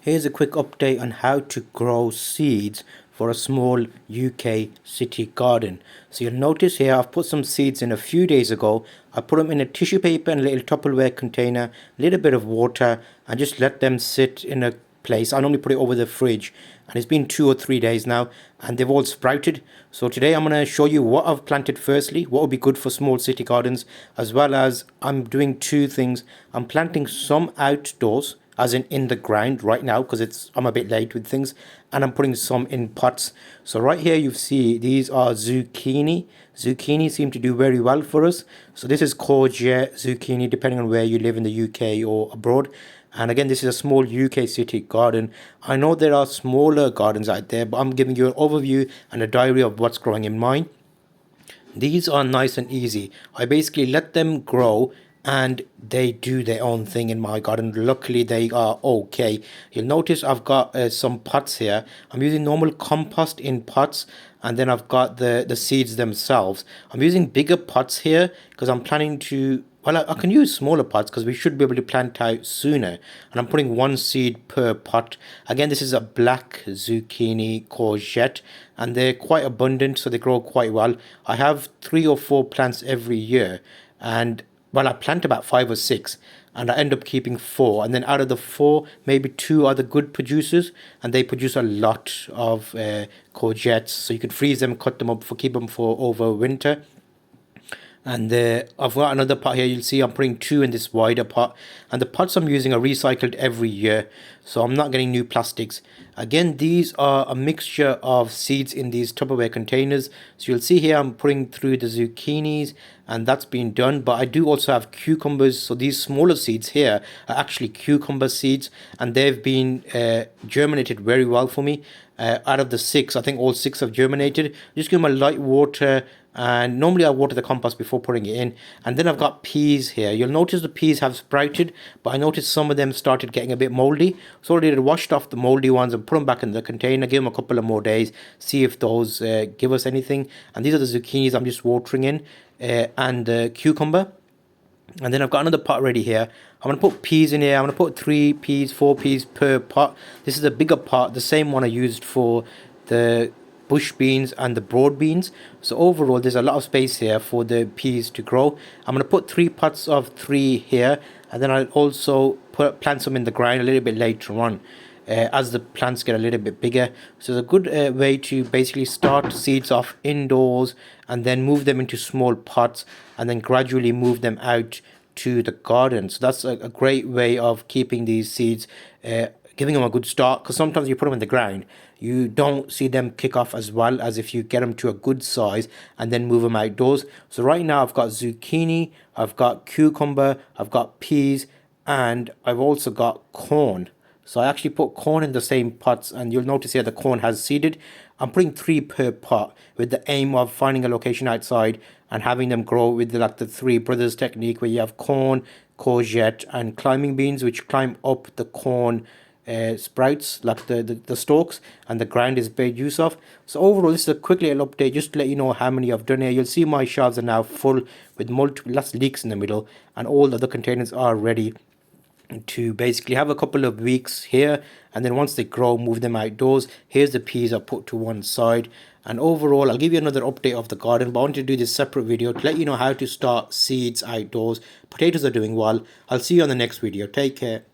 Here's a quick update on how to grow seeds for a small UK city garden. So you'll notice here I've put some seeds in a few days ago. I put them in a tissue paper and a little Tupperware container, a little bit of water, and just let them sit in a place. I normally put it over the fridge, and it's been 2 or 3 days now and they've all sprouted. So today I'm going to show you what I've planted firstly, what would be good for small city gardens, as well as I'm doing two things. I'm planting some outdoors, as in the ground right now, because I'm a bit late with things, and I'm putting some in pots. So right here you see these are zucchini seem to do very well for us. So this is courgette zucchini, depending on where you live in the UK or abroad. And again, this is a small UK city garden. I know there are smaller gardens out there, but I'm giving you an overview and a diary of what's growing in mine. These are nice and easy. I basically let them grow and they do their own thing in my garden. Luckily, they are okay. You'll notice I've got some pots here. I'm using normal compost in pots, and then I've got the seeds themselves. I'm using bigger pots here because I'm planning to, well, I can use smaller pots because we should be able to plant out sooner. And I'm putting one seed per pot. Again, this is a black zucchini courgette, and they're quite abundant, so they grow quite well. I have 3 or 4 plants every year, and well, I plant about 5 or 6, and I end up keeping 4. And then out of the 4, maybe 2 are the good producers, and they produce a lot of courgettes. So you can freeze them, cut them up, keep them for over winter. And I've got another pot here. You'll see I'm putting 2 in this wider pot, and the pots I'm using are recycled every year, so I'm not getting new plastics. Again, these are a mixture of seeds in these Tupperware containers. So you'll see here I'm putting through the zucchinis, and that's been done. But I do also have cucumbers. So these smaller seeds here are actually cucumber seeds, and they've been germinated very well for me. Out of the 6, I think all 6 have germinated. Just give them a light water, and normally I water the compost before putting it in. And then I've got peas here. You'll notice the peas have sprouted, but I noticed some of them started getting a bit moldy. So I washed off the moldy ones and put them back in the container, give them a couple of more days, see if those give us anything. And these are the zucchinis I'm just watering in, and the cucumber. And then I've got another pot ready here. I'm going to put peas in here. I'm going to put 3 peas, 4 peas per pot. This is a bigger pot, the same one I used for the bush beans and the broad beans. So overall, there's a lot of space here for the peas to grow. I'm going to put 3 pots of 3 here, and then I'll also plant some in the ground a little bit later on. As the plants get a little bit bigger. So it's a good way to basically start seeds off indoors and then move them into small pots and then gradually move them out to the garden. So that's a great way of keeping these seeds, giving them a good start, because sometimes you put them in the ground, you don't see them kick off as well as if you get them to a good size and then move them outdoors. So right now I've got zucchini, I've got cucumber, I've got peas, and I've also got corn. So I actually put corn in the same pots, and you'll notice here the corn has seeded. I'm putting 3 per pot with the aim of finding a location outside and having them grow with like the 3 brothers technique, where you have corn, courgette, and climbing beans, which climb up the corn sprouts, like the stalks, and the ground is made use of. So overall, this is a quick little update just to let you know how many I've done here. You'll see my shelves are now full with multiple, less leaks in the middle, and all the other containers are ready to basically have a couple of weeks here, and then once they grow, move them outdoors. Here's the peas I put to one side, and overall I'll give you another update of the garden, but I want to do this separate video to let you know how to start seeds outdoors. Potatoes are doing well. I'll see you on the next video. Take care.